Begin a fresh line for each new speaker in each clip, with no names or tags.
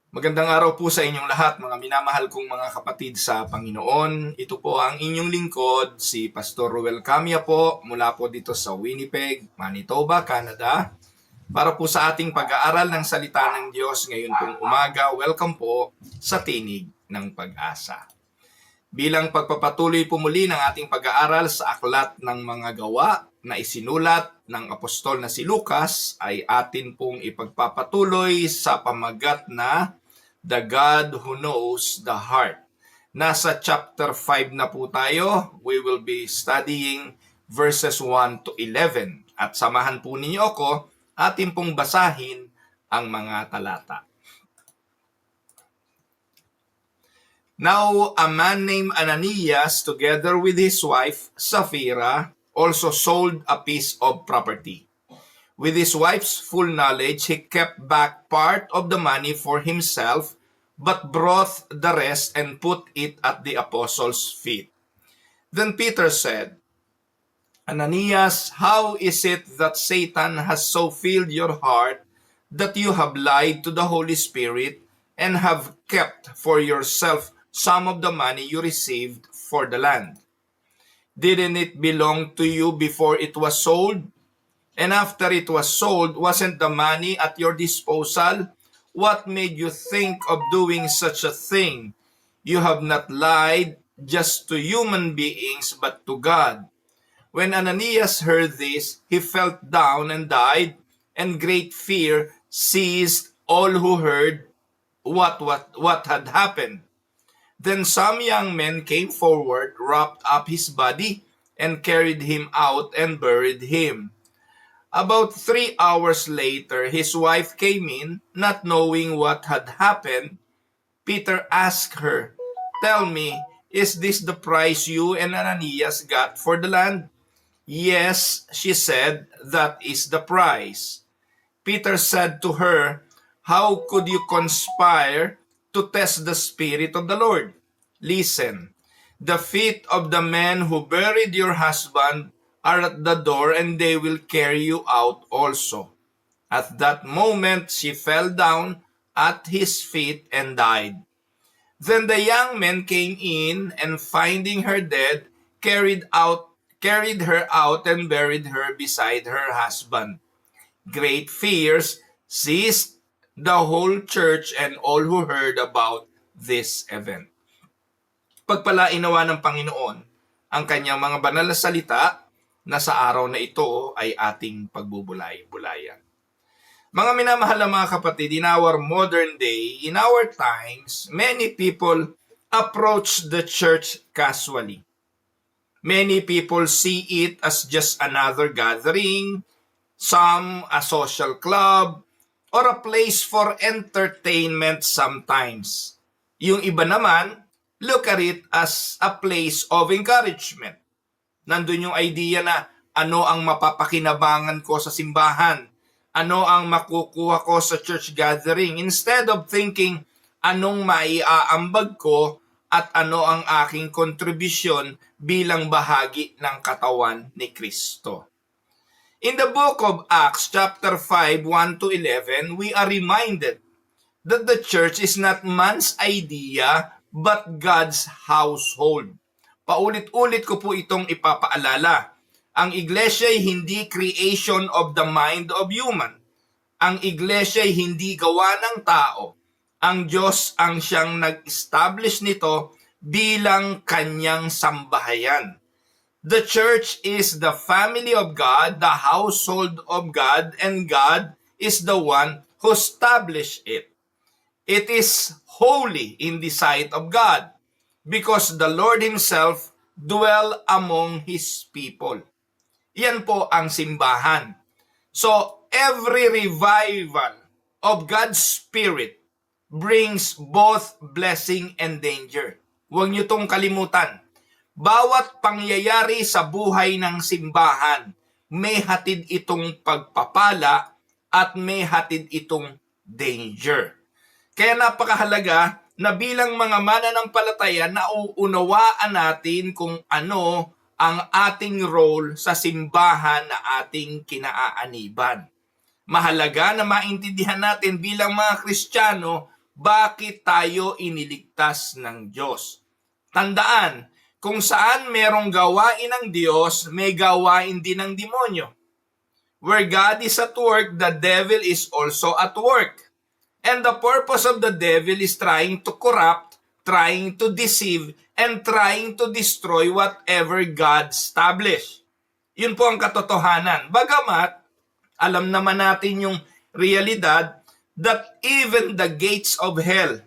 Magandang araw po sa inyong lahat, mga minamahal kong mga kapatid sa Panginoon. Ito po ang inyong lingkod, si Pastor Ruel Camia po, mula po dito sa Winnipeg, Manitoba, Canada. Para po sa ating pag-aaral ng salita ng Diyos ngayon pong umaga, welcome po sa Tinig ng Pag-asa. Bilang pagpapatuloy po muli ng ating pag-aaral sa aklat ng mga gawa na isinulat ng apostol na si Lucas, ay atin pong ipagpapatuloy sa pamagat na The God Who Knows the Heart. Nasa chapter 5 na po tayo. We will be studying verses 1 to 11. At samahan po ninyo ako, atin pong basahin ang mga talata. Now, a man named Ananias, together with his wife, Sapphira, also sold a piece of property. With his wife's full knowledge, he kept back part of the money for himself, but brought the rest and put it at the apostles' feet. Then Peter said, Ananias, how is it that Satan has so filled your heart that you have lied to the Holy Spirit and have kept for yourself some of the money you received for the land? Didn't it belong to you before it was sold? And after it was sold, wasn't the money at your disposal? What made you think of doing such a thing? You have not lied just to human beings, but to God. When Ananias heard this, he fell down and died, and great fear seized all who heard what had happened. Then some young men came forward, wrapped up his body, and carried him out and buried him. About 3 hours later, his wife came in, not knowing what had happened. Peter asked her, Tell me, is this the price you and Ananias got for the land? Yes, she said, that is the price. Peter said to her, How could you conspire to test the Spirit of the Lord? Listen, the feet of the men who buried your husband are at the door, and they will carry you out also. At that moment she fell down at his feet and died. Then the young men came in, and finding her dead, carried her out and buried her beside her husband. Great fears seized the whole church and all who heard about this event. Pagpalain nawa ng Panginoon ang kanyang mga banal na salita na sa araw na ito ay ating pagbubulay-bulayan. Mga minamahal na mga kapatid, in our modern day, in our times, many people approach the church casually. Many people see it as just another gathering, some a social club, or a place for entertainment sometimes. Yung iba naman, look at it as a place of encouragement. Nandun yung idea na ano ang mapapakinabangan ko sa simbahan, ano ang makukuha ko sa church gathering, instead of thinking anong maiaambag ko at ano ang aking kontribusyon bilang bahagi ng katawan ni Kristo. In the book of Acts, chapter 5, 1 to 11, we are reminded that the church is not man's idea, but God's household. Paulit-ulit ko po itong ipapaalala. Ang iglesia ay hindi creation of the mind of human. Ang iglesia ay hindi gawa ng tao. Ang Diyos ang siyang nag-establish nito bilang kanyang sambahayan. The church is the family of God, the household of God, and God is the one who established it. It is holy in the sight of God, because the Lord Himself dwell among His people. Yan po ang simbahan. So, every revival of God's Spirit brings both blessing and danger. Huwag niyo tong kalimutan. Bawat pangyayari sa buhay ng simbahan, may hatid itong pagpapala at may hatid itong danger. Kaya napakahalaga na bilang mga mananampalataya nauunawaan natin kung ano ang ating role sa simbahan na ating kinaaaniban. Mahalaga na maintindihan natin bilang mga Kristiyano bakit tayo iniligtas ng Diyos. Tandaan, kung saan merong gawain ng Diyos, may gawain din ng demonyo. Where God is at work, the devil is also at work. And the purpose of the devil is trying to corrupt, trying to deceive, and trying to destroy whatever God established. Yun po ang katotohanan. Bagamat, alam naman natin yung realidad that even the gates of hell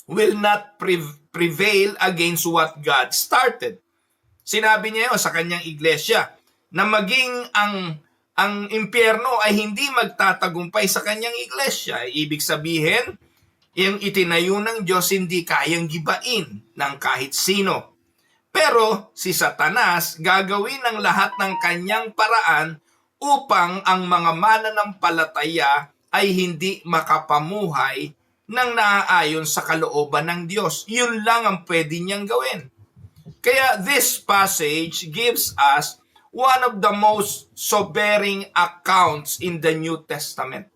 will not prevail against what God started. Sinabi niya yun sa kanyang iglesia na maging ang impyerno ay hindi magtatagumpay sa kanyang iglesia. Ibig sabihin, yung itinayo ng Diyos hindi kayang gibain ng kahit sino. Pero si Satanas gagawin ang lahat ng kanyang paraan upang ang mga mananampalataya ay hindi makapamuhay ng naaayon sa kalooban ng Diyos. Yun lang ang pwede niyang gawin. Kaya this passage gives us one of the most sobering accounts in the New Testament.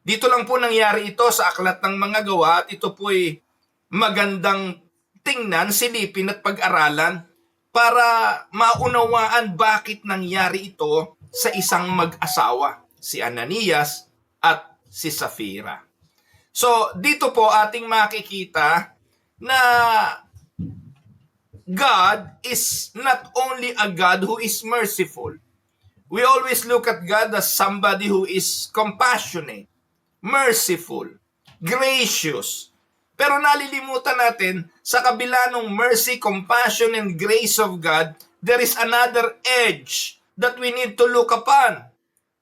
Dito lang po nangyari ito sa Aklat ng Mga Gawa at ito po ay magandang tingnan, silipin at pag-aralan para maunawaan bakit nangyari ito sa isang mag-asawa, si Ananias at si Safira. So, dito po ating makikita na God is not only a God who is merciful. We always look at God as somebody who is compassionate, merciful, gracious. Pero nalilimutan natin, sa kabila ng mercy, compassion, and grace of God, there is another edge that we need to look upon.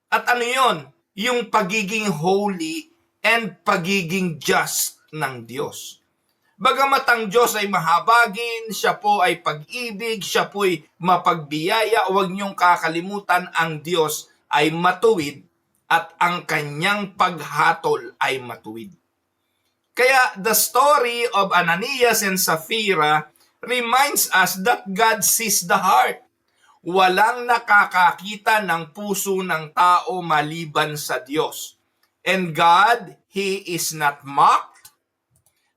At ano yon? Yung pagiging holy and pagiging just ng Diyos. Bagamat ang Diyos ay mahabagin, siya po ay pag-ibig, siya po ay mapagbiyaya, huwag niyong kakalimutan ang Diyos ay matuwid at ang kanyang paghatol ay matuwid. Kaya the story of Ananias and Safira reminds us that God sees the heart. Walang nakakakita ng puso ng tao maliban sa Diyos. And God, He is not mocked.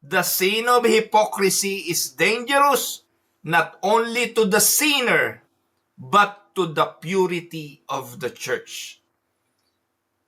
The sin of hypocrisy is dangerous, not only to the sinner, but to the purity of the church.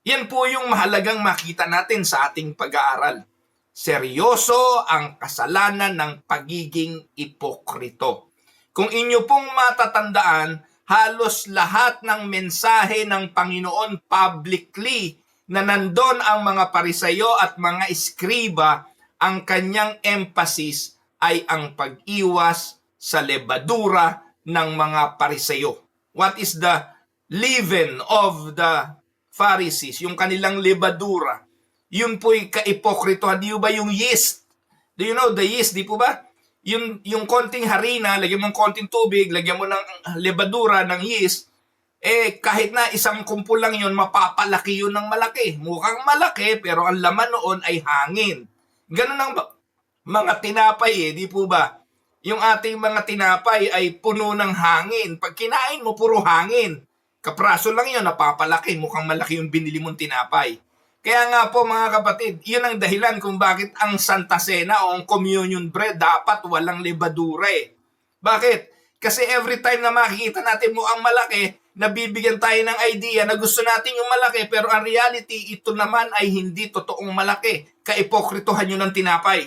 Yan po yung mahalagang makita natin sa ating pag-aaral. Seryoso ang kasalanan ng pagiging ipokrito. Kung inyo pong matatandaan, halos lahat ng mensahe ng Panginoon publicly na nandun ang mga Pariseyo at mga Eskriba, ang kanyang emphasis ay ang pag-iwas sa lebadura ng mga Pariseyo. What is the leaven of the Pharisees? Yung kanilang lebadura. Yun po'y kaipokritohan. Di ba yung yeast? Do you know the yeast? Di po ba? Yung konting harina, lagyan mo ng konting tubig, lagyan mo ng lebadura ng yeast, kahit na isang kumpul lang yun, mapapalaki yun ng malaki. Mukhang malaki, pero ang laman noon ay hangin. Ganun ang mga tinapay di po ba? Yung ating mga tinapay ay puno ng hangin. Pag kinain mo, puro hangin. Kapraso lang yun, napapalaki. Mukhang malaki yung binili mong tinapay. Kaya nga po mga kapatid, yun ang dahilan kung bakit ang Santa Cena o ang communion bread dapat walang lebadura Bakit? Kasi every time na makikita natin mukhang malaki, nabibigyan tayo ng idea na gusto natin yung malaki, pero ang reality, ito naman ay hindi totoong malaki. Kaipokritohan yun ng tinapay.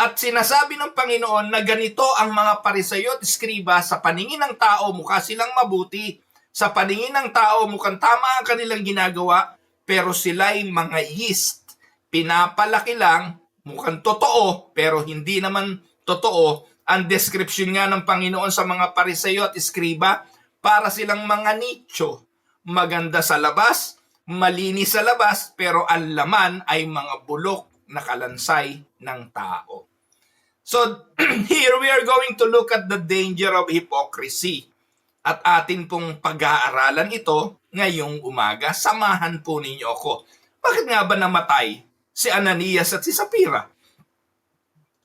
At sinasabi ng Panginoon na ganito ang mga Pariseyo at Eskriba, sa paningin ng tao mukha silang mabuti, sa paningin ng tao mukhang tama ang kanilang ginagawa, pero sila'y mga yeast. Pinapalaki lang, mukhang totoo, pero hindi naman totoo. Ang description nga ng Panginoon sa mga Pariseyo at Eskriba, para silang mga nicho. Maganda sa labas, malinis sa labas, pero ang laman ay mga bulok na kalansay ng tao. So, here we are going to look at the danger of hypocrisy. At atin pong pag-aaralan ito ngayong umaga. Samahan po ninyo ako. Bakit nga ba namatay si Ananias at si Safira?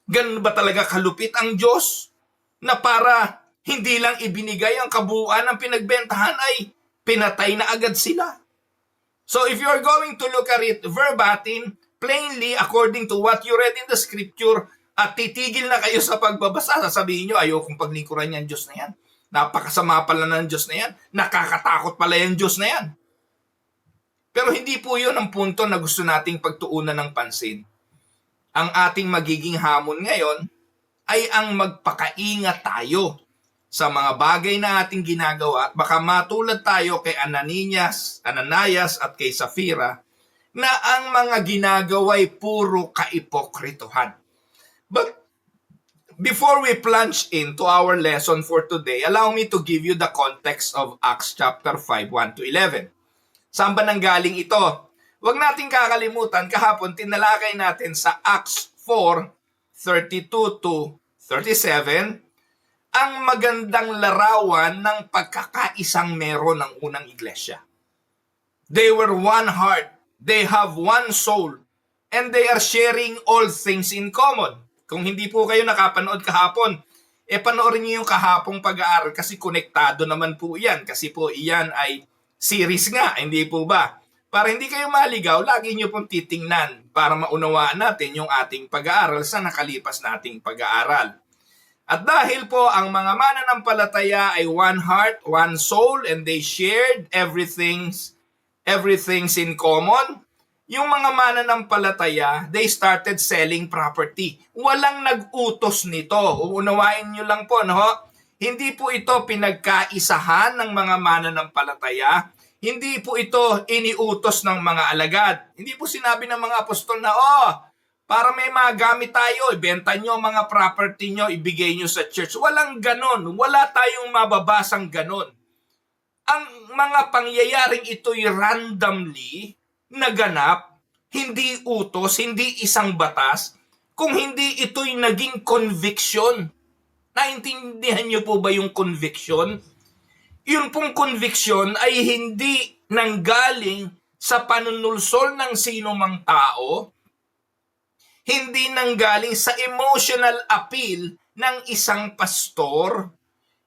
Ganun ba talaga kalupit ang Diyos na para hindi lang ibinigay ang kabuuan ng pinagbentahan ay pinatay na agad sila? So if you're going to look at it verbatim, plainly according to what you read in the scripture at titigil na kayo sa pagbabasa, sasabihin nyo, ayokong paglingkuran yan Diyos na yan. Napakasama pala ng Diyos na yan. Nakakatakot pala yung Diyos na yan. Pero hindi po yun ang punto na gusto nating pagtuunan ng pansin. Ang ating magiging hamon ngayon ay ang magpakaingat tayo sa mga bagay na ating ginagawa. Baka matulad tayo kay Ananias at kay Safira na ang mga ginagawa'y puro kaipokritohan. But before we plunge into our lesson for today, allow me to give you the context of Acts chapter 5, 1 to 11. Saan ba nanggaling ito? Huwag nating kakalimutan, kahapon tinalakay natin sa Acts 4, 32 to 37, ang magandang larawan ng pagkakaisang meron ng unang iglesia. They were one heart, they have one soul, and they are sharing all things in common. Kung hindi po kayo nakapanood kahapon, panoorin niyo yung kahapong pag-aaral kasi konektado naman po yan. Kasi po iyan ay series nga, hindi po ba? Para hindi kayo maligaw, lagi niyo pong titingnan para maunawaan natin yung ating pag-aaral sa nakalipas nating pag-aaral. At dahil po ang mga mananampalataya ay one heart, one soul, and they shared everything's in common, yung mga mananampalataya, they started selling property. Walang nag-utos nito. Uunawain nyo lang po, no? Hindi po ito pinagkaisahan ng mga mananampalataya. Hindi po ito iniutos ng mga alagad. Hindi po sinabi ng mga apostol na, para may magamit tayo, ibenta nyo mga property nyo, ibigay nyo sa church. Walang ganon. Wala tayong mababasang ganon. Ang mga pangyayaring ito'y randomly naganap, hindi utos, hindi isang batas, kung hindi ito'y naging conviction. Naintindihan niyo po ba yung conviction? Yun pong conviction ay hindi nanggaling sa panunulsol ng sino mang tao, hindi nanggaling sa emotional appeal ng isang pastor.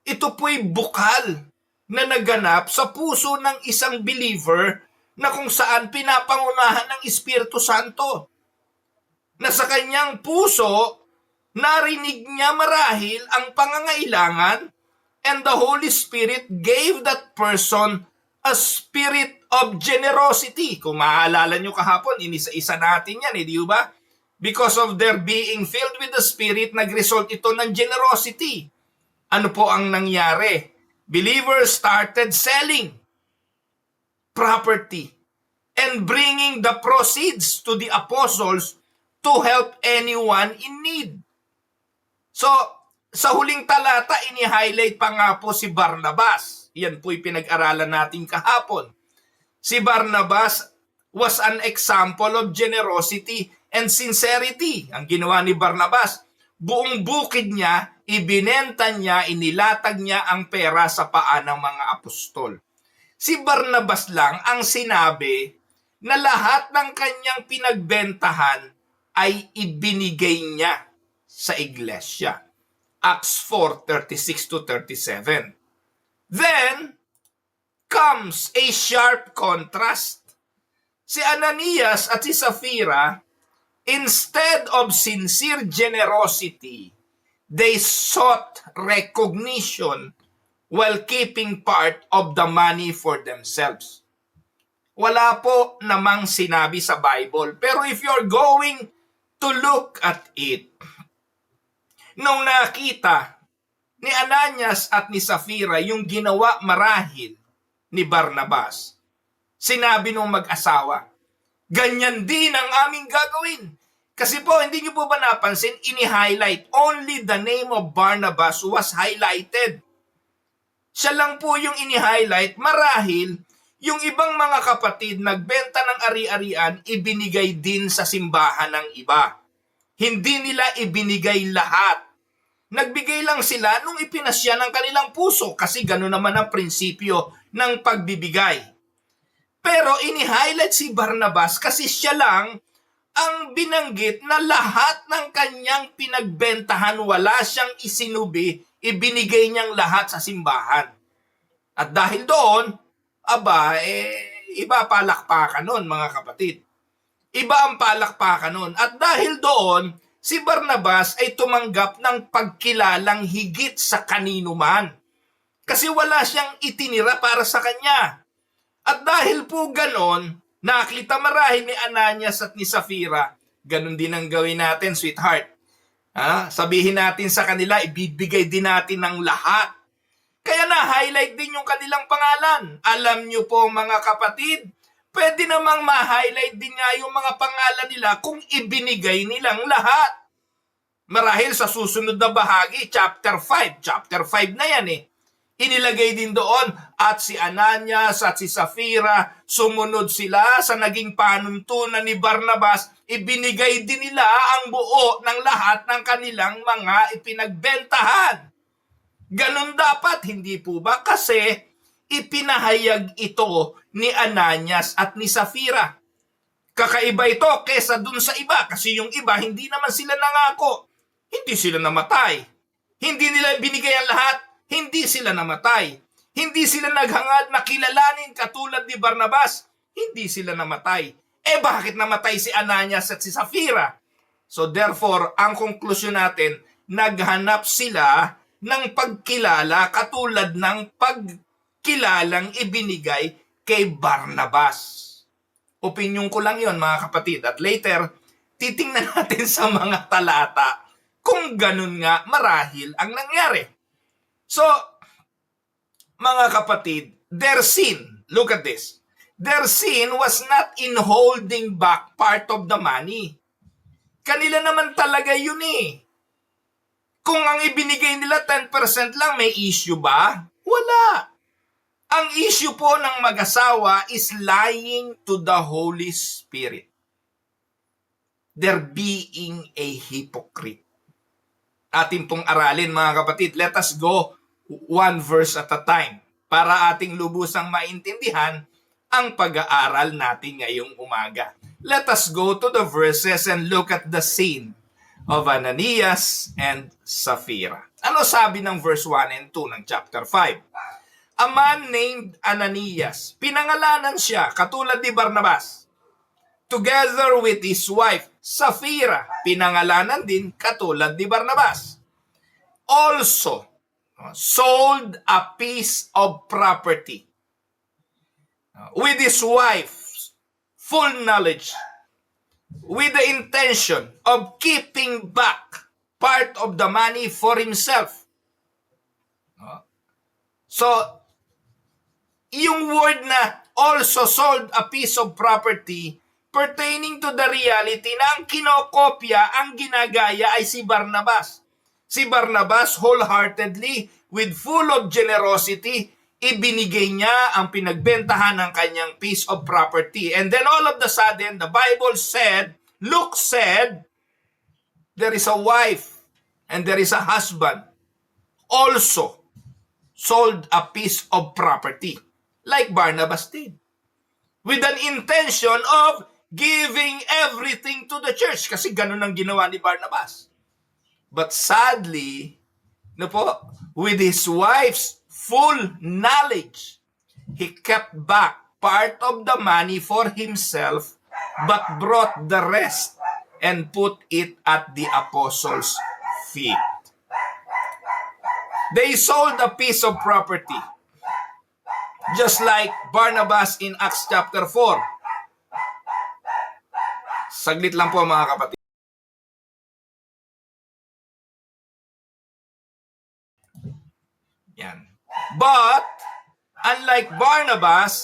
Ito po'y bukal na naganap sa puso ng isang believer na kung saan pinapangunahan ng Espiritu Santo. Na sa kanyang puso, narinig niya marahil ang pangangailangan and the Holy Spirit gave that person a spirit of generosity. Kung maaalala nyo kahapon, inisa-isa natin yan, di ba? Because of their being filled with the Spirit, nag-result ito ng generosity. Ano po ang nangyari? Believers started selling property and bringing the proceeds to the apostles to help anyone in need. So, sa huling talata, ini-highlight pa nga po si Barnabas. Yan po'y pinag-aralan natin kahapon. Si Barnabas was an example of generosity and sincerity. Ang ginawa ni Barnabas, buong bukid niya, ibinenta niya, inilatag niya ang pera sa paa ng mga apostol. Si Barnabas lang ang sinabi na lahat ng kanyang pinagbentahan ay ibinigay niya sa iglesia. Acts 4:36 to 37. Then comes a sharp contrast. Si Ananias at si Safira, instead of sincere generosity, they sought recognition while keeping part of the money for themselves. Wala po namang sinabi sa Bible. Pero if you're going to look at it, nung nakita ni Ananias at ni Safira yung ginawa marahil ni Barnabas, sinabi nung mag-asawa, ganyan din ang aming gagawin. Kasi po, hindi niyo po ba napansin, ini-highlight, only the name of Barnabas was highlighted. Siya lang po yung ini-highlight, marahil yung ibang mga kapatid nagbenta ng ari-arian, ibinigay din sa simbahan ng iba. Hindi nila ibinigay lahat. Nagbigay lang sila nung ipinasya ng kanilang puso kasi gano'n naman ang prinsipyo ng pagbibigay. Pero ini-highlight si Barnabas kasi siya lang ang binanggit na lahat ng kanyang pinagbentahan, wala siyang isinubi, ibinigay niyang lahat sa simbahan. At dahil doon, iba palakpakan nun mga kapatid. Iba ang palakpakan nun. At dahil doon, si Barnabas ay tumanggap ng pagkilalang higit sa kanino man. Kasi wala siyang itinira para sa kanya. At dahil po ganon, nakita marahil ni Ananias at ni Safira, ganon din ang gawin natin, sweetheart. Sabihin natin sa kanila, ibibigay din natin ng lahat. Kaya na-highlight din yung kanilang pangalan. Alam nyo po mga kapatid, pwede namang ma-highlight din nga yung mga pangalan nila kung ibinigay nilang lahat. Marahil sa susunod na bahagi, chapter 5. Chapter 5 na yan eh. Inilagay din doon at si Ananias at si Safira, sumunod sila sa naging panuntunan ni Barnabas, ibinigay din nila ang buo ng lahat ng kanilang mga ipinagbentahan. Ganun dapat, hindi po ba? Kasi ipinahayag ito ni Ananias at ni Safira. Kakaiba ito kesa dun sa iba kasi yung iba hindi naman sila nangako. Hindi sila namatay. Hindi nila binigay ang lahat. Hindi sila namatay. Hindi sila naghangad na kilalanin katulad ni Barnabas. Hindi sila namatay. Bakit namatay si Ananias at si Safira? So therefore, ang konklusyon natin, naghanap sila ng pagkilala katulad ng pagkilalang ibinigay kay Barnabas. Opinyon ko lang yon mga kapatid. At later, titingnan natin sa mga talata kung ganun nga marahil ang nangyari. So, mga kapatid, their sin, look at this. Their sin was not in holding back part of the money. Kanila naman talaga yun eh. Kung ang ibinigay nila 10% lang, may issue ba? Wala. Ang issue po ng mag-asawa is lying to the Holy Spirit. They're being a hypocrite. Ating pong aralin mga kapatid. Let us go one verse at a time para ating lubusang maintindihan ang pag-aaral natin ngayong umaga. Let us go to the verses and look at the scene of Ananias and Safira. Ano sabi ng verse 1 and 2 ng chapter 5? A man named Ananias, pinangalanan siya katulad ni Barnabas, together with his wife Safira, pinangalanan din katulad ni Barnabas, also sold a piece of property with his wife's full knowledge, with the intention of keeping back part of the money for himself. So, yung word na also sold a piece of property pertaining to the reality na ang kinokopya, ang ginagaya ay si Barnabas. Si Barnabas wholeheartedly, with full of generosity, ibinigay niya ang pinagbentahan ng kanyang piece of property. And then all of the sudden, the Bible said, Luke said, there is a wife and there is a husband also sold a piece of property, like Barnabas did, with an intention of giving everything to the church. Kasi ganun ang ginawa ni Barnabas. But sadly, with his wife's full knowledge, he kept back part of the money for himself, but brought the rest and put it at the apostles' feet. They sold a piece of property, just like Barnabas in Acts chapter 4. Saglit lang po mga kapatid. Yan. But, unlike Barnabas,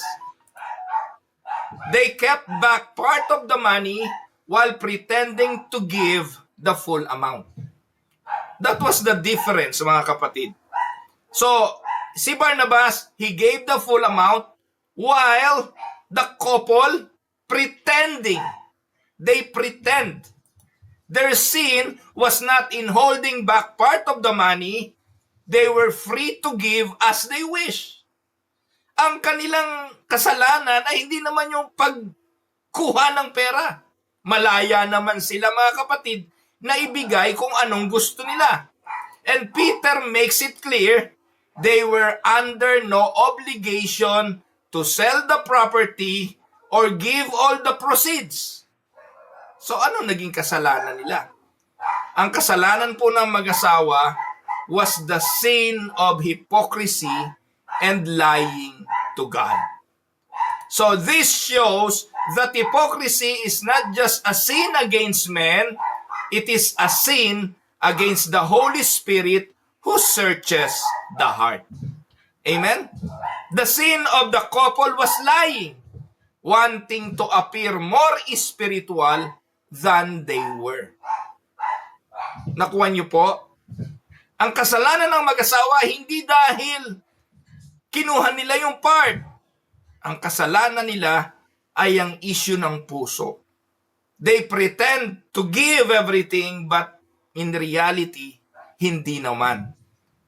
they kept back part of the money while pretending to give the full amount. That was the difference, mga kapatid. So, si Barnabas, he gave the full amount while the couple pretending. They pretend. Their sin was not in holding back part of the money. They were free to give as they wish. Ang kanilang kasalanan ay hindi naman yung pagkuha ng pera. Malaya naman sila mga kapatid na ibigay kung anong gusto nila. And Peter makes it clear, they were under no obligation to sell the property or give all the proceeds. So ano naging kasalanan nila? Ang kasalanan po ng mag-asawa was the sin of hypocrisy and lying to God. So this shows that hypocrisy is not just a sin against men, it is a sin against the Holy Spirit who searches the heart. Amen? The sin of the couple was lying, wanting to appear more spiritual than they were. Nakuha niyo po? Ang kasalanan ng mag-asawa hindi dahil kinuha nila yung part. Ang kasalanan nila ay ang issue ng puso. They pretend to give everything but in reality, hindi naman.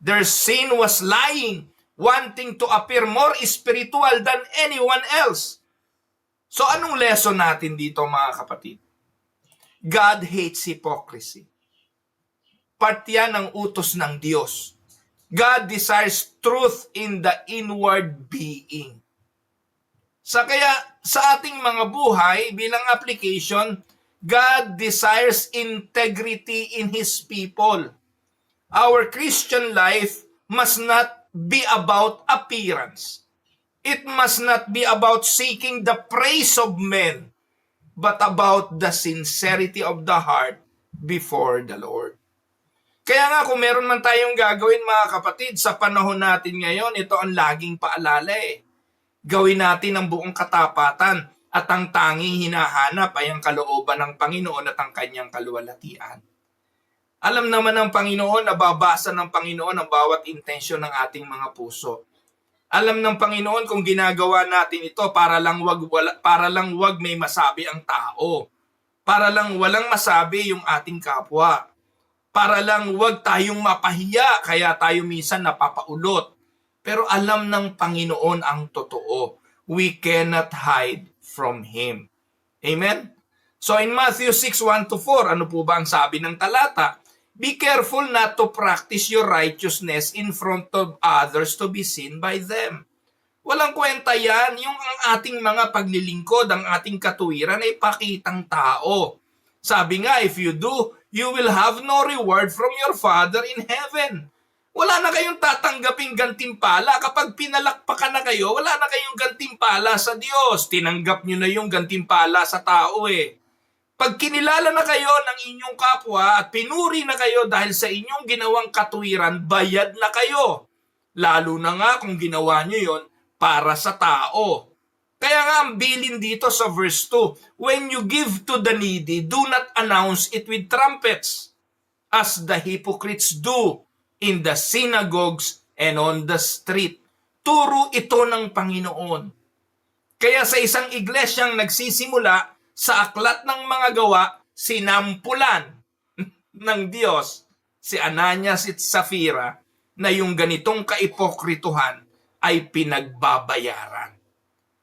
Their sin was lying, wanting to appear more spiritual than anyone else. So anong lesson natin dito mga kapatid? God hates hypocrisy. Part yan ng utos ng Diyos. God desires truth in the inward being. Kaya sa ating mga buhay bilang application, God desires integrity in His people. Our Christian life must not be about appearance. It must not be about seeking the praise of men, but about the sincerity of the heart before the Lord. Kaya nga kung meron man tayong gagawin mga kapatid, sa panahon natin ngayon, ito ang laging paalala Gawin natin ang buong katapatan at ang tanging hinahanap ay ang kalooban ng Panginoon at ang kanyang kaluwalhatian. Alam naman ng Panginoon, nababasa ng Panginoon ang bawat intensyon ng ating mga puso. Alam ng Panginoon kung ginagawa natin ito para lang wag may masabi ang tao. Para lang walang masabi yung ating kapwa. Para lang wag tayong mapahiya kaya tayo minsan napapaulot. Pero alam ng Panginoon ang totoo. We cannot hide from Him. Amen? So in Matthew 6:1-4, ano po ba ang sabi ng talata? Be careful not to practice your righteousness in front of others to be seen by them. Walang kwenta yan, yung ang ating mga paglilingkod, ang ating katuwiran ay pakitang tao. Sabi nga, if you do, you will have no reward from your Father in heaven. Wala na kayong tatanggaping gantimpala. Kapag pinalakpakan na kayo, wala na kayong gantimpala sa Diyos. Tinanggap nyo na yung gantimpala sa tao Pag kinilala na kayo ng inyong kapwa at pinuri na kayo dahil sa inyong ginawang katuwiran, bayad na kayo. Lalo na nga kung ginawa nyo yon para sa tao. Kaya nga ang bilin dito sa verse 2, when you give to the needy, do not announce it with trumpets, as the hypocrites do in the synagogues and on the street. Turo ito ng Panginoon. Kaya sa isang iglesyang nagsisimula sa aklat ng mga gawa, sinampulan ng Diyos si Ananias at Safira na yung ganitong kaipokrituhan ay pinagbabayaran.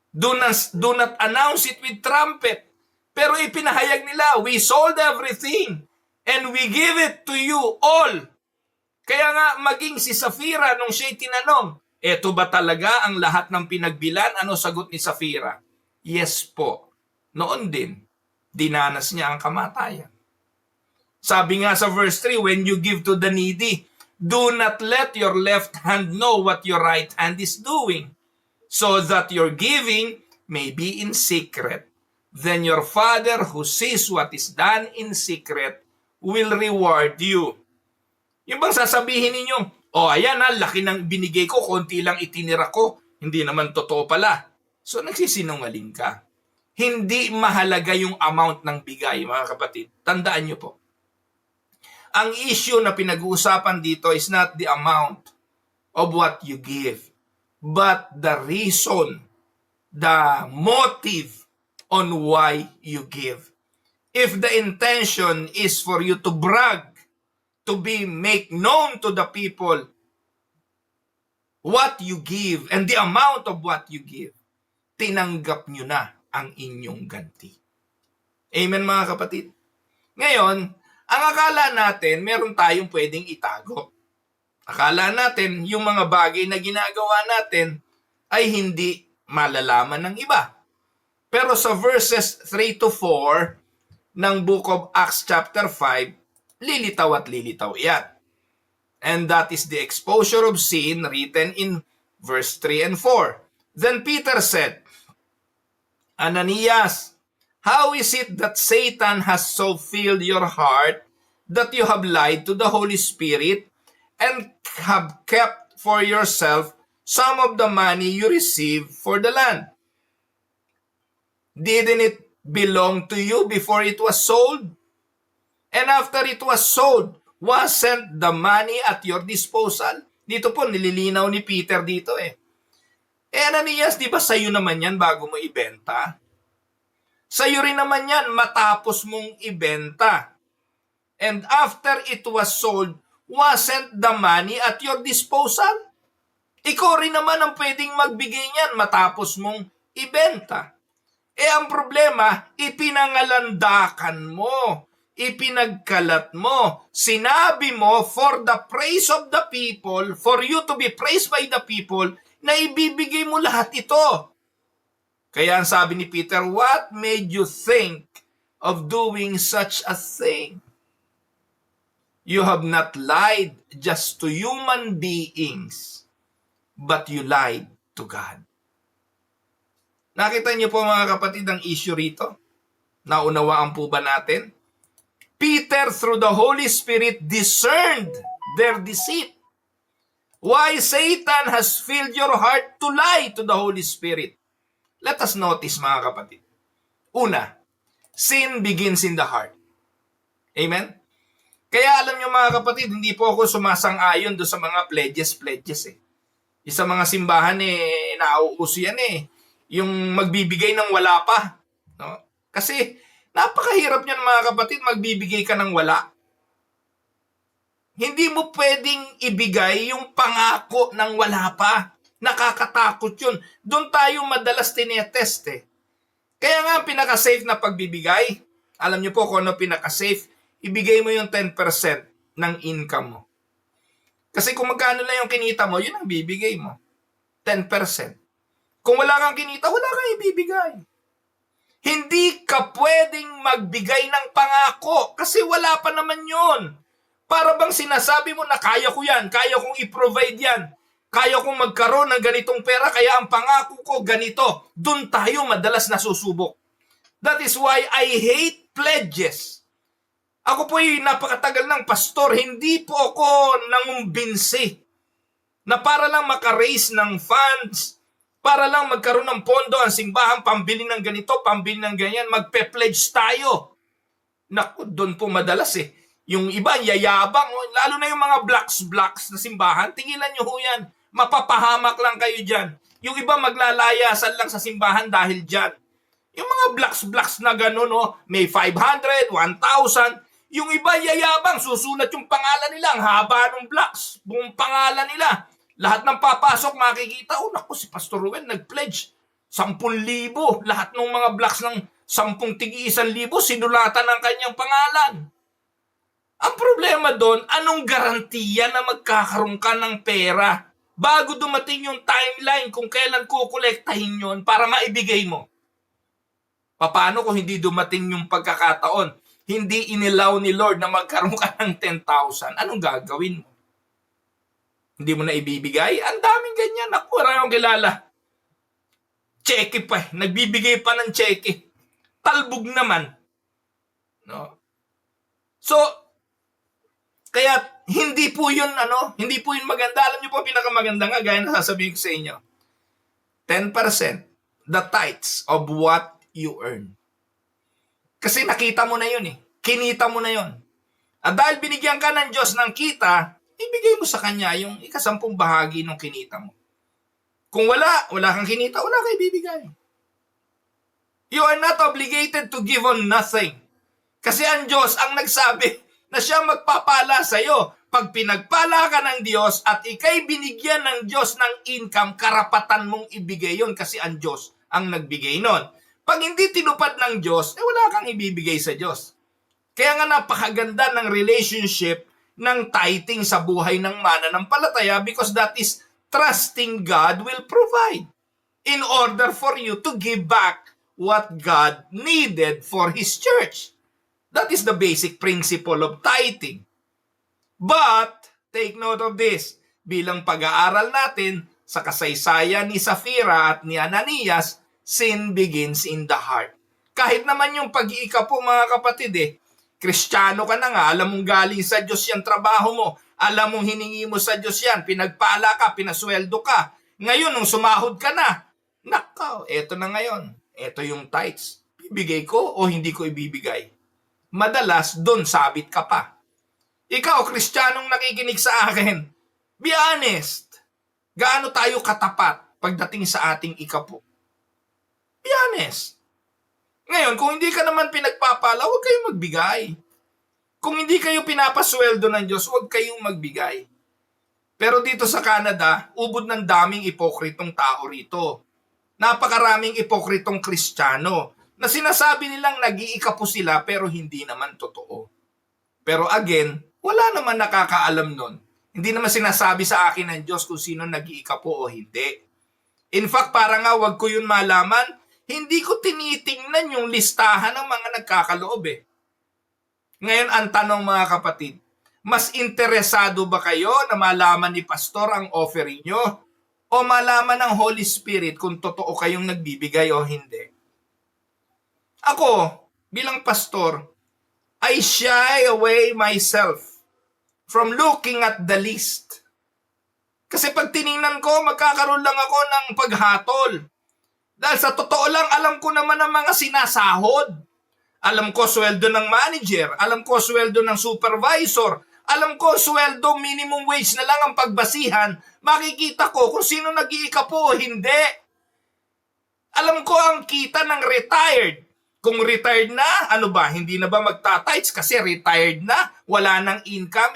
Do not announce it with trumpet. Pero ipinahayag nila, we sold everything and we give it to you all. Kaya nga maging si Safira nung siya'y tinanong, eto ba talaga ang lahat ng pinagbilan? Ano sagot ni Safira? Yes po. Noon din, dinanas niya ang kamatayan. Sabi nga sa verse 3, when you give to the needy, do not let your left hand know what your right hand is doing, so that your giving may be in secret. Then your Father who sees what is done in secret will reward you. Yung bang sasabihin ninyo, ayan laki ng binigay ko, konti lang itinira ko, hindi naman totoo pala. So nagsisinungaling ka. Hindi mahalaga yung amount ng bigay, mga kapatid. Tandaan nyo po. Ang issue na pinag-uusapan dito is not the amount of what you give, but the reason, the motive on why you give. If the intention is for you to brag, to make known to the people what you give and the amount of what you give, tinanggap nyo na ang inyong ganti. Amen mga kapatid? Ngayon, ang akala natin, meron tayong pwedeng itago. Akala natin, yung mga bagay na ginagawa natin ay hindi malalaman ng iba. Pero sa verses 3-4, ng Book of Acts chapter 5, lilitaw at lilitaw yan. And that is the exposure of sin written in verse 3 and 4. Then Peter said, Ananias, how is it that Satan has so filled your heart that you have lied to the Holy Spirit and have kept for yourself some of the money you received for the land? Didn't it belong to you before it was sold? And after it was sold, wasn't the money at your disposal? Dito po, nililinaw ni Peter dito eh. Ananias, di ba sa'yo naman yan bago mo ibenta? Sa'yo rin naman yan matapos mong ibenta. And after it was sold, wasn't the money at your disposal? Ikaw rin naman ang pwedeng magbigay niyan matapos mong ibenta. Ang problema, ipinangalandakan mo. Ipinagkalat mo, sinabi mo for the praise of the people, for you to be praised by the people, na ibibigay mo lahat ito. Kaya ang sabi ni Peter, what made you think of doing such a thing? You have not lied just to human beings, but you lied to God. Nakita niyo po mga kapatid ang issue rito? Naunawaan po ba natin? Peter, through the Holy Spirit, discerned their deceit. Why Satan has filled your heart to lie to the Holy Spirit. Let us notice, mga kapatid. Una, sin begins in the heart. Amen? Kaya alam nyo mga kapatid, hindi po ako sumasang-ayon do sa mga pledges eh. Sa mga simbahan nauuso yan eh. Yung magbibigay ng wala pa. No? Kasi, napakahirap niyan mga kapatid, magbibigay ka ng wala. Hindi mo pwedeng ibigay yung pangako ng wala pa. Nakakatakot yun. Doon tayo madalas tinetest eh. Kaya nga pinaka-safe na pagbibigay, alam niyo po kung ano pinaka-safe, ibigay mo yung 10% ng income mo. Kasi kung magkano lang yung kinita mo, yun ang bibigay mo. 10%. Kung wala kang kinita, wala kang ibibigay. Hindi ka pwedeng magbigay ng pangako kasi wala pa naman yun. Para bang sinasabi mo na kaya ko yan, kaya kong i-provide yan, kaya kong magkaroon ng ganitong pera, kaya ang pangako ko ganito. Doon tayo madalas nasusubok. That is why I hate pledges. Ako po ay napakatagal ng pastor, hindi po ako nangumbinsi na para lang makaraise ng funds, para lang magkaroon ng pondo ang simbahan, pambili ng ganito, pambili ng ganyan, magpe-pledge tayo. Naku, doon po madalas eh. Yung iba, yayabang, lalo na yung mga blocks na simbahan, tingilan nyo ho yan. Mapapahamak lang kayo dyan. Yung iba maglalayasan lang sa simbahan dahil dyan. Yung mga blocks na gano'n, may 500, 1,000. Yung iba yayabang, susulat yung pangalan nila, ang haba ng blocks, buong pangalan nila. Lahat ng papasok makikita, naku, si Pastor Ruel nag-pledge 10,000. Lahat ng mga blocks ng 10 tigi 1,000 sinulatan ng kanyang pangalan. Ang problema doon, anong garantiya na magkakaroon ka ng pera bago dumating yung timeline kung kailan kukolektahin yon para maibigay mo? Paano kung hindi dumating yung pagkakataon? Hindi inilaw ni Lord na magkaroon ka ng 10,000. Anong gagawin mo? Hindi mo na ibibigay? Ang daming ganyan. Ako, wala akong kilala. Cheque pa eh. Nagbibigay pa ng cheque. Talbog naman. No? So, kaya hindi po yun maganda. Alam niyo po, pinakamaganda nga, gaya na sasabihin ko sa inyo. 10%, the tithes of what you earn. Kasi nakita mo na yun eh. Kinita mo na yun. At dahil binigyan ka ng Diyos ng kita, ibigay mo sa Kanya yung 10% bahagi ng kinita mo. Kung wala kang kinita, wala kang ibibigay. You are not obligated to give on nothing. Kasi ang Diyos ang nagsabi na siya magpapala sa iyo. Pag pinagpala ka ng Diyos at ikay binigyan ng Diyos ng income, karapatan mong ibigay yon kasi ang Diyos ang nagbigay nun. Pag hindi tinupad ng Diyos, wala kang ibibigay sa Diyos. Kaya nga napakaganda ng relationship ng tithing sa buhay ng mananampalataya because that is trusting God will provide in order for you to give back what God needed for His church. That is the basic principle of tithing. But, take note of this, bilang pag-aaral natin sa kasaysayan ni Safira at ni Ananias, sin begins in the heart. Kahit naman yung pag-iikapo mga kapatid Kristiyano ka na nga, alam mong galing sa Diyos yung trabaho mo, alam mong hiningi mo sa Diyos yan, pinagpala ka, pinasweldo ka. Ngayon, nung sumahod ka na, nakaw, eto na ngayon, eto yung tithes. Bibigay ko o hindi ko ibibigay? Madalas, doon sabit ka pa. Ikaw, Kristiyanong nakikinig sa akin, be honest. Gaano tayo katapat pagdating sa ating ikapo? Be honest. Ngayon, kung hindi ka naman pinagpapala, huwag kayong magbigay. Kung hindi kayo pinapasweldo ng Diyos, huwag kayong magbigay. Pero dito sa Canada, ubod ng daming ipokritong tao rito. Napakaraming ipokritong Kristiyano na sinasabi nilang nag-iikapo sila pero hindi naman totoo. Pero again, wala naman nakakaalam nun. Hindi naman sinasabi sa akin ng Diyos kung sino nag-iikapo o hindi. In fact, para nga wag ko yun malaman, hindi ko tinitingnan yung listahan ng mga nagkakaloob Ngayon, ang tanong mga kapatid, mas interesado ba kayo na malaman ni Pastor ang offering nyo? O malaman ng Holy Spirit kung totoo kayong nagbibigay o hindi? Ako, bilang pastor, I shy away myself from looking at the list. Kasi pag tiningnan ko, magkakaroon lang ako ng paghatol. Dahil sa totoo lang, alam ko naman ang mga sinasahod. Alam ko sweldo ng manager, alam ko sweldo ng supervisor, alam ko sweldo minimum wage na lang ang pagbasihan, makikita ko kung sino nag-iikapo o hindi. Alam ko ang kita ng retired. Kung retired na, ano ba, hindi na ba magtatights kasi retired na, wala nang income,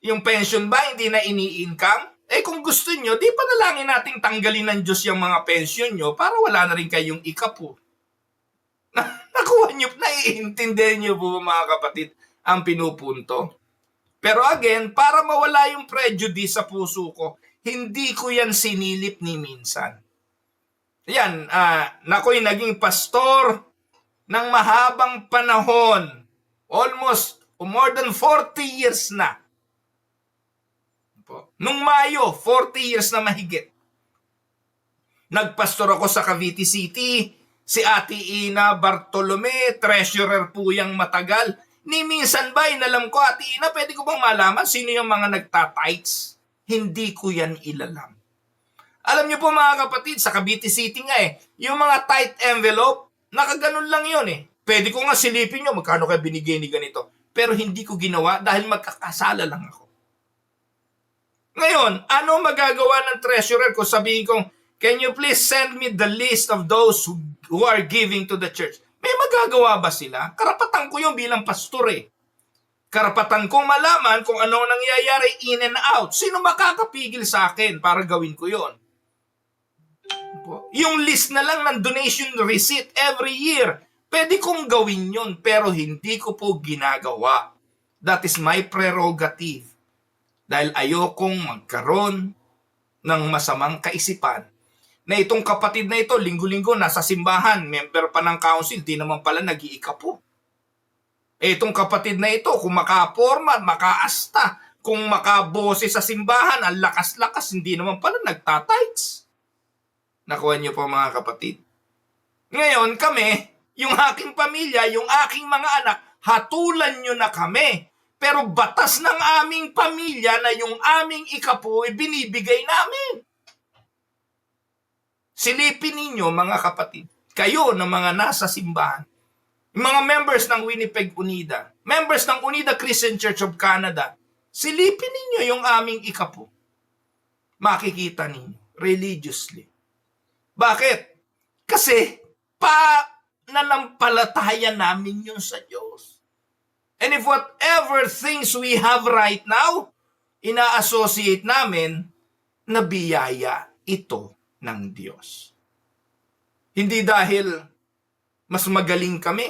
yung pension ba hindi na ini-income? Kung gusto nyo, di panalangin nating tanggalin ng Diyos yung mga pension nyo para wala na rin kayong ikapo. Nakuha nyo, naiintindihan nyo po mga kapatid ang pinupunto. Pero again, para mawala yung prejudice sa puso ko, hindi ko yan sinilip ni minsan. Yan, nako'y naging pastor ng mahabang panahon. Almost more than 40 years na. Nung Mayo, 40 years na mahigit. Nagpastor ako sa Cavite City. Si Ate Ina Bartolome, treasurer po yung matagal. Ni minsan ba, inalam ko, Ate Ina, pwede ko bang malaman sino yung mga nagtatights? Hindi ko yan ilalam. Alam niyo po mga kapatid, sa Cavite City nga yung mga tight envelope, nakaganon lang yun Pwede ko nga silipin nyo, magkano kayo binigay ni ganito. Pero hindi ko ginawa dahil magkakasala lang ako. Ngayon, ano magagawa ng treasurer ko? Sabihin kong, can you please send me the list of those who are giving to the church? May magagawa ba sila? Karapatan ko yung bilang pastor Karapatan kong malaman kung ano nangyayari in and out. Sino makakapigil sa akin para gawin ko yon? Yung list na lang ng donation receipt every year, pwede kong gawin yon pero hindi ko po ginagawa. That is my prerogative. Dahil ayokong magkaroon ng masamang kaisipan na itong kapatid na ito, linggo-linggo nasa simbahan, member pa ng council, di naman pala nag-iikapo. Itong kapatid na ito, kung makaporma, makaasta, kung makabose sa simbahan, ang lakas-lakas, hindi naman pala nagtatights. Nakuha niyo po mga kapatid. Ngayon kami, yung aking pamilya, yung aking mga anak, hatulan nyo na kami. Pero batas ng aming pamilya na yung aming ikapo binibigay namin. Silipin ninyo mga kapatid, kayo na mga nasa simbahan, mga members ng Winnipeg Unida, members ng Unida Christian Church of Canada, silipin ninyo yung aming ikapo. Makikita ninyo religiously. Bakit? Kasi pananampalataya namin yun sa Diyos. And if whatever things we have right now, ina-associate namin na biyaya ito ng Diyos. Hindi dahil mas magaling kami.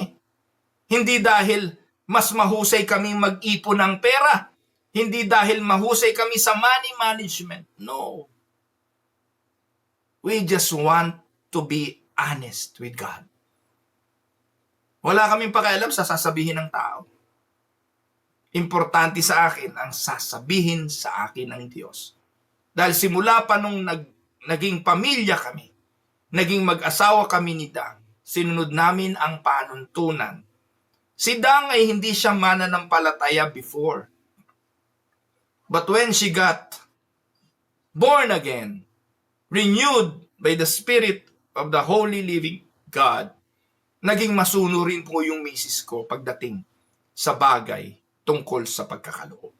Hindi dahil mas mahusay kami mag-ipon ng pera. Hindi dahil mahusay kami sa money management. No. We just want to be honest with God. Wala kaming pakialam sa sasabihin ng tao. Importante sa akin ang sasabihin sa akin ng Diyos. Dahil simula pa nung naging pamilya kami, naging mag-asawa kami ni Dang, sinunod namin ang panuntunan. Si Dang ay hindi siya mananampalataya before. But when she got born again, renewed by the Spirit of the Holy Living God, naging masunurin po yung misis ko pagdating sa bagay tungkol sa pagkakaloob.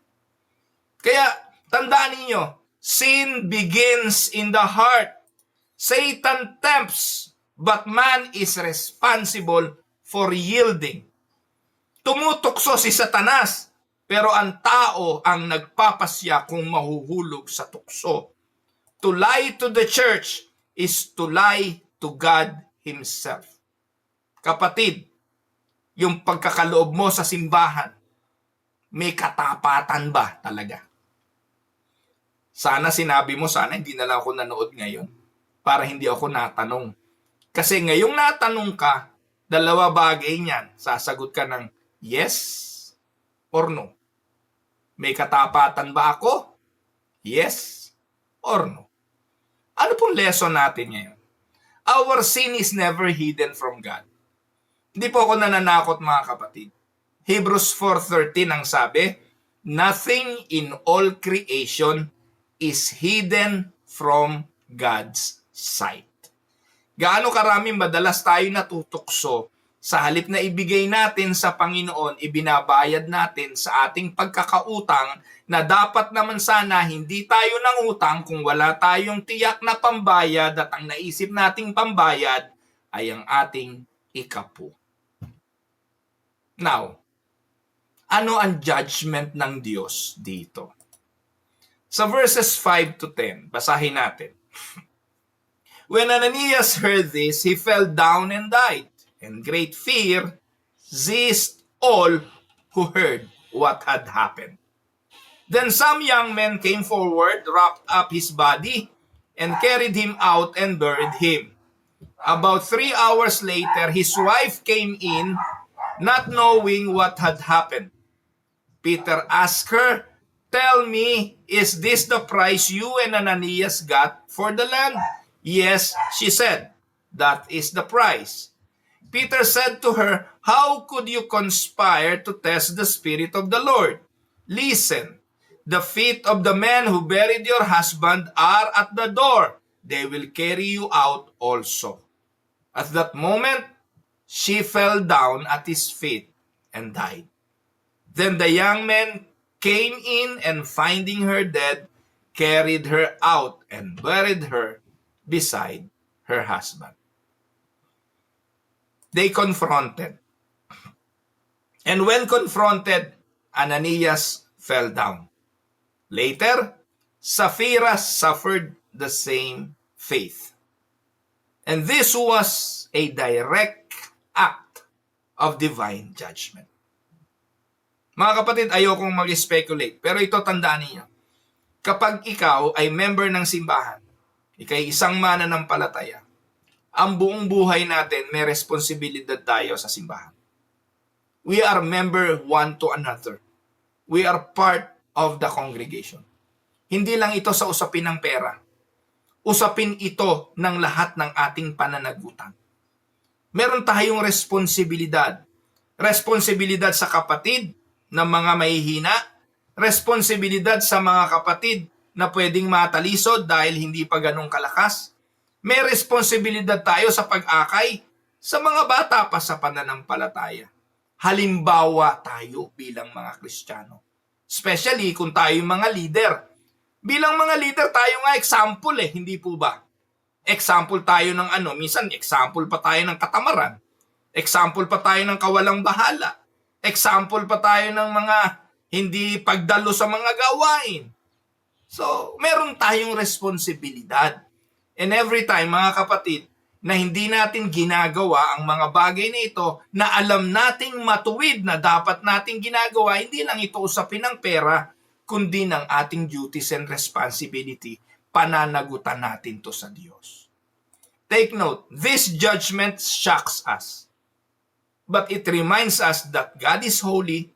Kaya, tandaan ninyo, sin begins in the heart. Satan tempts, but man is responsible for yielding. Tumutukso si Satanas, pero ang tao ang nagpapasya kung mahuhulog sa tukso. To lie to the church is to lie to God Himself. Kapatid, yung pagkakaloob mo sa simbahan, may katapatan ba talaga? Sana sinabi mo, sana hindi na lang ako nanood ngayon para hindi ako natanong. Kasi ngayong natanong ka, dalawa bagay niyan, sasagot ka ng yes or no. May katapatan ba ako? Yes or no. Ano pong lesson natin ngayon? Our sin is never hidden from God. Hindi po ako nananakot mga kapatid. Hebrews 4:13 ang sabi, nothing in all creation is hidden from God's sight. Gaano karaming madalas tayo natutukso sa halip na ibigay natin sa Panginoon, ibinabayad natin sa ating pagkakautang na dapat naman sana hindi tayo nangutang kung wala tayong tiyak na pambayad at ang naisip nating pambayad ay ang ating ikapu. Now, ano ang judgment ng Diyos dito? Sa verses 5 to 10, basahin natin. When Ananias heard this, he fell down and died, and great fear seized all who heard what had happened. Then some young men came forward, wrapped up his body, and carried him out and buried him. About 3 hours later, his wife came in, not knowing what had happened. Peter asked her, tell me, is this the price you and Ananias got for the land? Yes, she said, that is the price. Peter said to her, how could you conspire to test the Spirit of the Lord? Listen, the feet of the men who buried your husband are at the door. They will carry you out also. At that moment, she fell down at his feet and died. Then the young men came in and finding her dead, carried her out and buried her beside her husband. They confronted. And when confronted, Ananias fell down. Later, Sapphira suffered the same fate. And this was a direct act of divine judgment. Mga kapatid, ayokong mag-speculate, pero ito tandaan niyo. Kapag ikaw ay member ng simbahan, ikay isang mananampalataya, ang buong buhay natin may responsibilidad tayo sa simbahan. We are member one to another. We are part of the congregation. Hindi lang ito sa usapin ng pera. Usapin ito ng lahat ng ating pananagutan. Meron tayong responsibilidad. Responsibilidad sa kapatid ng mga mahihina, responsibilidad sa mga kapatid na pwedeng matalisod dahil hindi pa ganong kalakas. May responsibilidad tayo sa pag-akay sa mga bata pa sa pananampalataya. Halimbawa tayo bilang mga Kristiyano. Especially kung tayo mga leader. Bilang mga leader tayo nga example hindi po ba? Example tayo ng minsan example pa tayo ng katamaran. Example pa tayo ng kawalang bahala. Example pa tayo ng mga hindi pagdalo sa mga gawain. So, meron tayong responsibilidad. And every time, mga kapatid, na hindi natin ginagawa ang mga bagay na ito na alam nating matuwid na dapat nating ginagawa, hindi lang ito usapin ng pera, kundi ng ating duties and responsibility. Pananagutan natin to sa Diyos. Take note, this judgment shocks us. but it reminds us that God is holy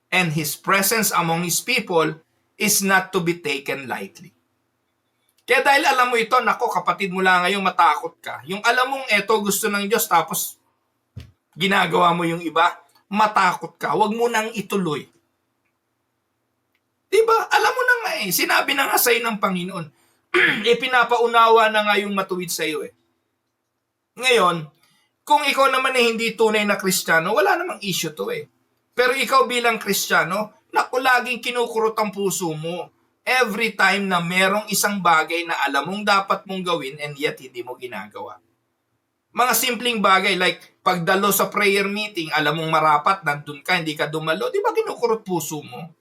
and His presence among His people is not to be taken lightly. Kaya dahil alam mo ito, nako kapatid, mula ngayong matakot ka. Yung alam mong eto gusto ng Diyos tapos ginagawa mo yung iba, matakot ka. Huwag mo nang ituloy. Diba? Alam mo na nga eh. Sinabi na nga sa'yo ng Panginoon. Pinapaunawa na nga yung matuwid sa'yo eh. Ngayon, kung ikaw naman ay hindi tunay na Kristiyano, wala namang issue to eh. Pero ikaw bilang Kristiyano, naku, laging kinukurot ang puso mo. Every time na merong isang bagay na alam mong dapat mong gawin and yet hindi mo ginagawa. Mga simpleng bagay like pagdalo sa prayer meeting, alam mong marapat, nandun ka, hindi ka dumalo, di ba kinukurot puso mo?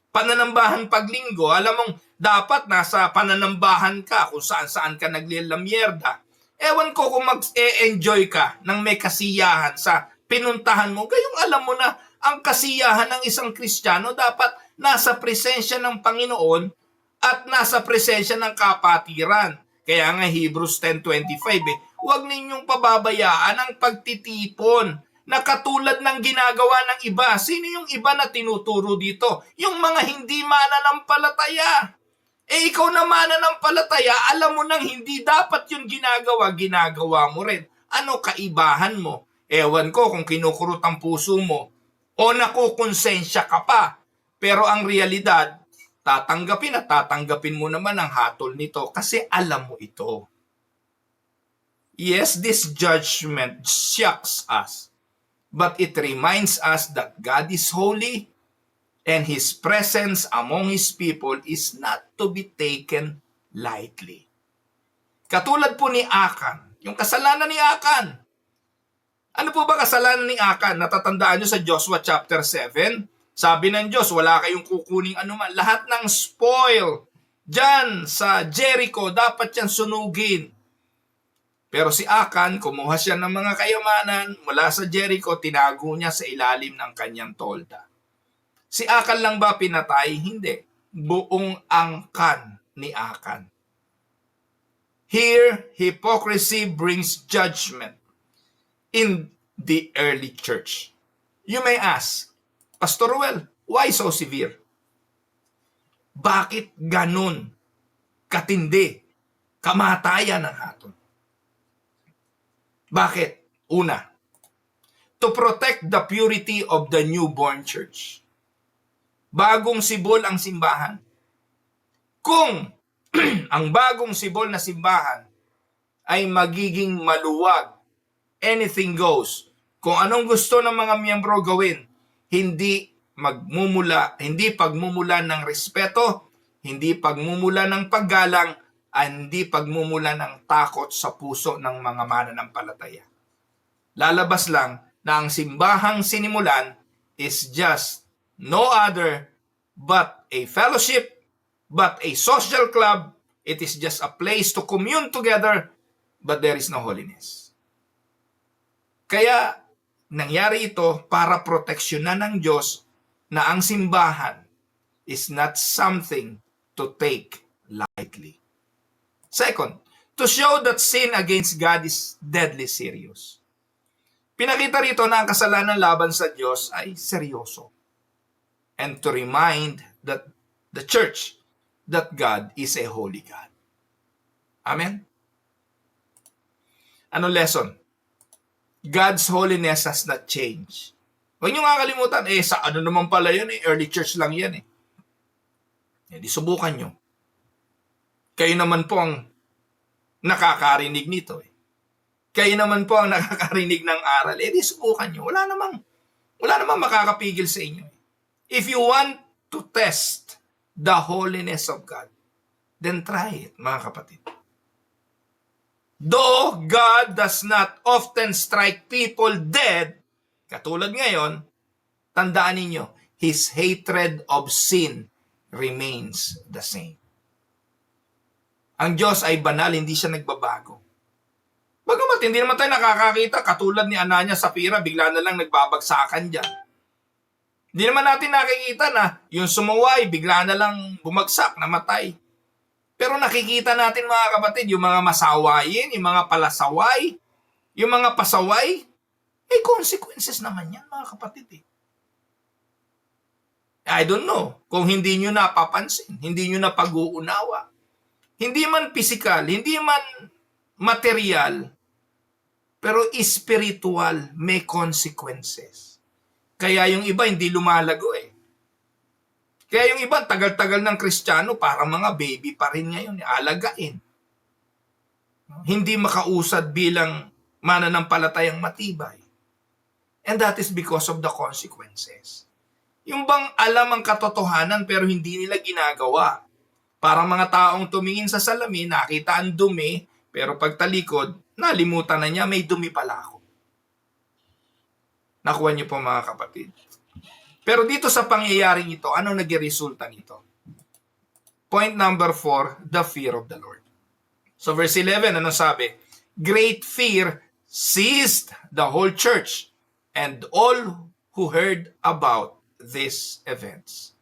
Pananambahan paglinggo, alam mong dapat nasa pananambahan ka kung saan-saan ka naglilamyerda. Ewan ko kung mag-enjoy ka ng may kasiyahan sa pinuntahan mo. Gayong alam mo na ang kasiyahan ng isang Kristiyano dapat nasa presensya ng Panginoon at nasa presensya ng kapatiran. Kaya nga Hebrews 10:25 huwag ninyong pababayaan ang pagtitipon na katulad ng ginagawa ng iba. Sino yung iba na tinuturo dito? Yung mga hindi mananampalataya. Ikaw na mananampalataya, alam mo nang hindi dapat yung ginagawa mo rin. Ano kaibahan mo? Ewan ko kung kinukurot ang puso mo o nakukonsensya ka pa. Pero ang realidad, tatanggapin mo naman ang hatol nito kasi alam mo ito. Yes, this judgment shocks us, but it reminds us that God is holy and His presence among His people is not to be taken lightly. Katulad po ni Akan, yung kasalanan ni Akan. Ano po ba kasalanan ni Akan? Natatandaan nyo sa Joshua chapter 7? Sabi ng Diyos, wala kayong kukuning anuman. Lahat ng spoil dyan sa Jericho, dapat yan sunugin. Pero si Akan, kumuha siya ng mga kayamanan mula sa Jericho, tinago niya sa ilalim ng kanyang tolda. Si Akan lang ba pinatay? Hindi. Buong angkan ni Akan. Here, hypocrisy brings judgment in the early church. You may ask, Pastor Ruel, why so severe? Bakit ganun katindi kamatayan ng hatol? Bakit? Una, to protect the purity of the newborn church. Bagong sibol ang simbahan. Kung ang bagong sibol na simbahan ay magiging maluwag, anything goes. Kung anong gusto ng mga miyembro gawin, hindi pagmumula ng respeto, hindi pagmumula ng paggalang, hindi pagmumula ng takot sa puso ng mga mananampalataya. Lalabas lang na ang simbahang sinimulan is just no other but a fellowship, but a social club. It is just a place to commune together, but there is no holiness. Kaya nangyari ito para proteksyonan ng Diyos na ang simbahan is not something to take lightly. Second, to show that sin against God is deadly serious. Pinakita rito na ang kasalanan laban sa Diyos ay seryoso. And to remind that the church that God is a holy God. Amen? Anong lesson? God's holiness has not changed. Huwag nyo nga kalimutan, sa ano naman pala yan, early church lang yan eh. Hindi subukan nyo. Kayo naman po ang nakakarinig nito eh. Kayo naman po ang nakakarinig ng aral. Di subukan nyo. Wala namang makakapigil sa inyo. If you want to test the holiness of God, then try it, mga kapatid. Though God does not often strike people dead, katulad ngayon, tandaan ninyo, His hatred of sin remains the same. Ang Diyos ay banal, hindi siya nagbabago. Bagamat hindi naman tayo nakakakita, katulad ni Ananias Sapphira, bigla na lang nagbabagsakan dyan. Hindi naman natin nakikita na yung sumuway, bigla na lang bumagsak, namatay. Pero nakikita natin mga kapatid, yung mga masawayin, yung mga palasaway, yung mga pasaway, May consequences naman yan, mga kapatid. I don't know kung hindi nyo napapansin, hindi nyo napag-uunawa. Hindi man physical, hindi man material, pero spiritual, may consequences. Kaya yung iba hindi lumalago Kaya yung iba tagal-tagal ng Kristiyano, parang mga baby pa rin ngayon, alagain. Hindi makausad bilang mananampalatayang matibay. And that is because of the consequences. Yung bang alam ang katotohanan pero hindi nila ginagawa. Parang mga taong tumingin sa salamin, nakita ang dumi, pero pagtalikod, nalimutan na niya, may dumi pala ako. Nakuha niyo po mga kapatid. Pero dito sa pangyayaring ito, ano nagresulta nito? Point number 4, the fear of the Lord. So verse 11, ano sabi? Great fear seized the whole church and all who heard about these events.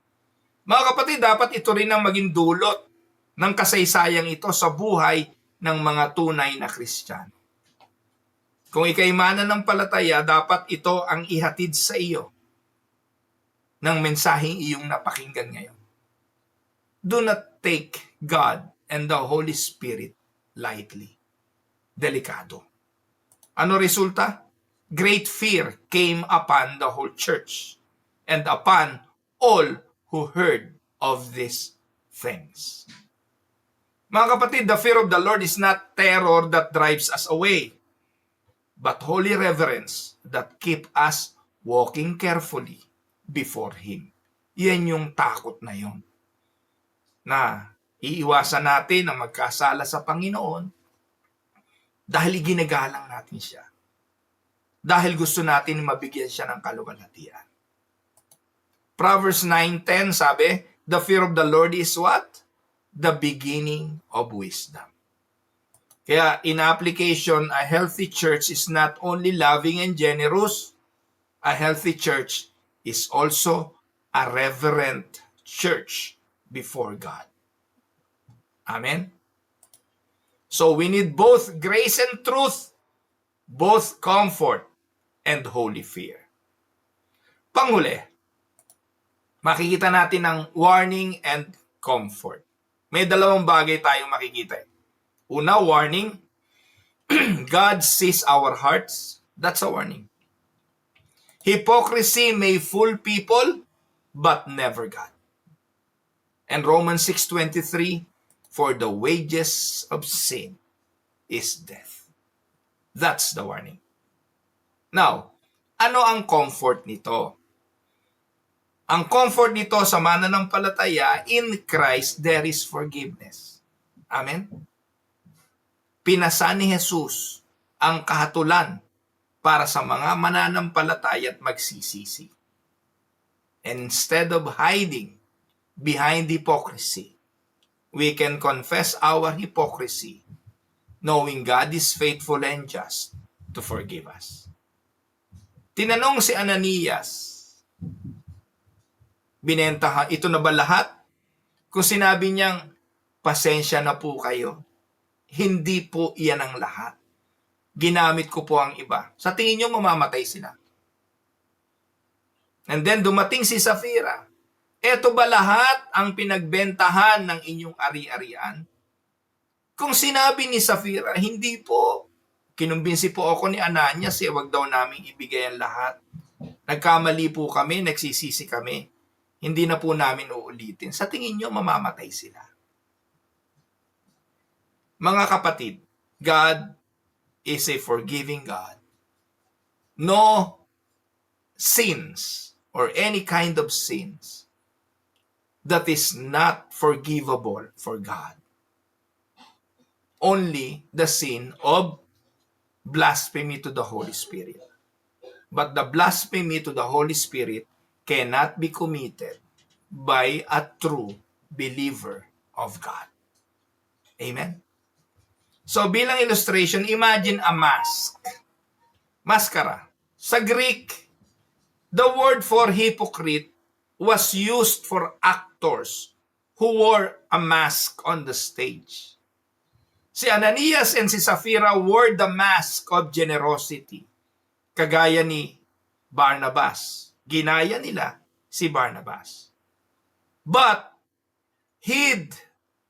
Mga kapatid, dapat ito rin ang maging dulot ng kasaysayang ito sa buhay ng mga tunay na Kristiyano. Kung ikay mananampalataya, dapat ito ang ihatid sa iyo ng mensaheng iyong napakinggan ngayon. Do not take God and the Holy Spirit lightly. Delikado. Ano resulta? Great fear came upon the whole church and upon all who heard of these things. Mga kapatid, the fear of the Lord is not terror that drives us away, but holy reverence that keep us walking carefully before Him. Yan yung takot na yon. Na iiwasan natin na magkasala sa Panginoon dahil ginagalang natin siya. Dahil gusto natin mabigyan siya ng kaluwalhatian. Proverbs 9:10 sabi, the fear of the Lord is what? The beginning of wisdom. Kaya in application, a healthy church is not only loving and generous, a healthy church is also a reverent church before God. Amen? So we need both grace and truth, both comfort and holy fear. Panghuli, makikita natin ang warning and comfort. May dalawang bagay tayong makikita. Una, warning. God sees our hearts. That's a warning. Hypocrisy may fool people, but never God. And Romans 6:23, for the wages of sin is death. That's the warning. Now, ano ang comfort nito? Ang comfort nito sa mananampalataya, in Christ there is forgiveness. Amen? Pinasa ni Jesus ang kahatulan para sa mga mananampalataya at magsisisi. And instead of hiding behind hypocrisy, we can confess our hypocrisy, knowing God is faithful and just to forgive us. Tinanong si Ananias, binentahan, ito na ba lahat? Kung sinabi niyang, pasensya na po kayo, hindi po iyan ang lahat. Ginamit ko po ang iba. Sa tingin niyo, mamamatay sila. And then dumating si Safira. Ito ba lahat ang pinagbentahan ng inyong ari-arian? Kung sinabi ni Safira, hindi po. Kinumbinsi po ako ni Ananias, wag daw namin ibigay ang lahat. Nagkamali po kami, nagsisisi kami. Hindi na po namin uulitin. Sa tingin nyo, mamamatay sila. Mga kapatid, God is a forgiving God. No sins or any kind of sins that is not forgivable for God. Only the sin of blasphemy to the Holy Spirit. But the blasphemy to the Holy Spirit cannot be committed by a true believer of God. Amen? So bilang illustration, imagine a mask. Maskara. Sa Greek, the word for hypocrite was used for actors who wore a mask on the stage. Si Ananias and si Safira wore the mask of generosity kagaya ni Barnabas. Ginaya nila si Barnabas. But hid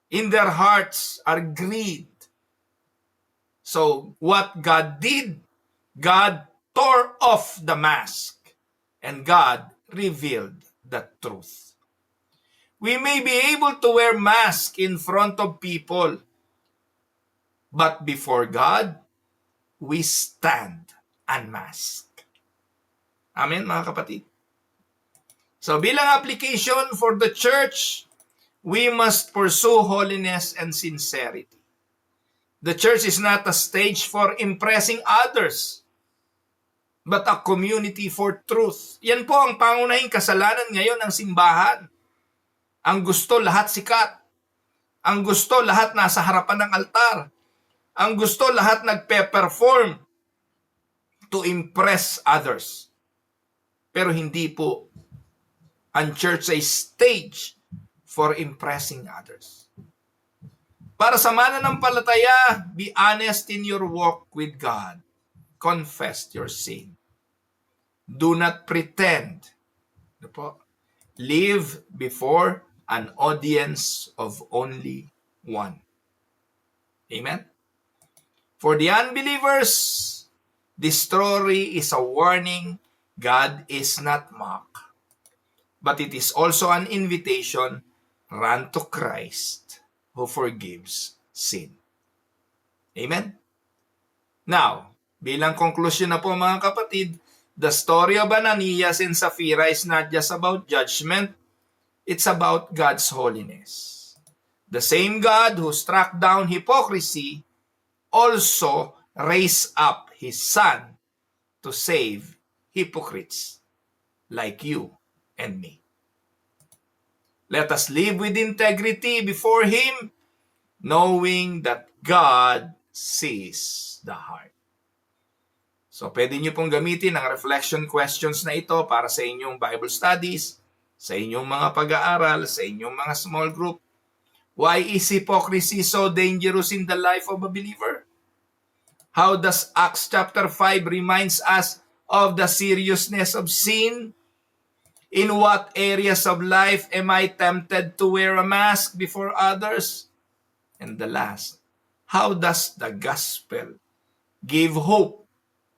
in their hearts are greed. So what God did, God tore off the mask and God revealed the truth. We may be able to wear masks in front of people, but before God, we stand unmasked. Amen, mga kapatid? So bilang application for the church, we must pursue holiness and sincerity. The church is not a stage for impressing others, but a community for truth. Yan po ang pangunahing kasalanan ngayon ng simbahan. Ang gusto lahat sikat. Ang gusto lahat nasa harapan ng altar. Ang gusto lahat nagpe-perform to impress others. Pero hindi po ang church ay stage for impressing others. Para sa mananampalataya, be honest in your walk with God. Confess your sin. Do not pretend. Live before an audience of only one. Amen? For the unbelievers, this story is a warning. God is not mocked. But it is also an invitation. Run to Christ who forgives sin. Amen? Now, bilang conclusion na po mga kapatid, the story of Ananias and Sapphira is not just about judgment, it's about God's holiness. The same God who struck down hypocrisy also raised up His Son to save hypocrites like you and me. Let us live with integrity before Him, knowing that God sees the heart. So, pwede nyo pong gamitin ang reflection questions na ito para sa inyong Bible studies, sa inyong mga pag-aaral, sa inyong mga small group. Why is hypocrisy so dangerous in the life of a believer? How does Acts chapter 5 reminds us of the seriousness of sin? In what areas of life am I tempted to wear a mask before others? And the last, how does the gospel give hope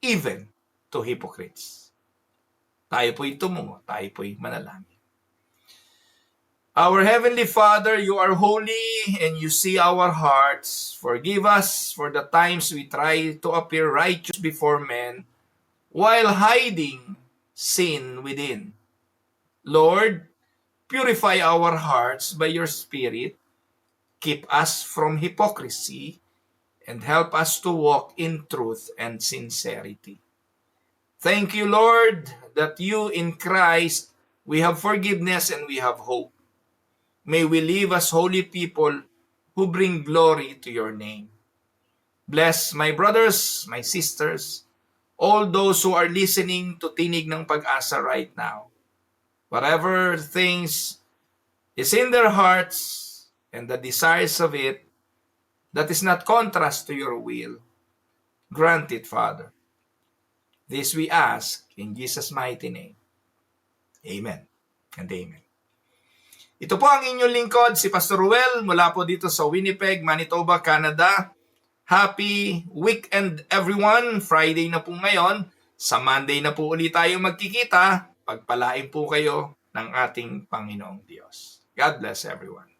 even to hypocrites? Tayo po'y tumungo, tayo po'y manalangin. Our Heavenly Father, you are holy and you see our hearts. Forgive us for the times we try to appear righteous before men while hiding sin within. Lord, purify our hearts by your Spirit. Keep us from hypocrisy and help us to walk in truth and sincerity. Thank you, Lord, that you in Christ, we have forgiveness and we have hope. May we live as holy people who bring glory to your name. Bless my brothers, my sisters, all those who are listening to Tinig ng Pag-asa right now. Whatever things is in their hearts and the desires of it that is not contrast to your will, grant it, Father. This we ask in Jesus' mighty name. Amen and amen. Ito po ang inyong lingkod, si Pastor Ruel, mula po dito sa Winnipeg, Manitoba, Canada. Happy weekend everyone! Friday na po ngayon. Sa Monday na po ulit tayo magkikita. Pagpalain po kayo ng ating Panginoong Diyos. God bless everyone.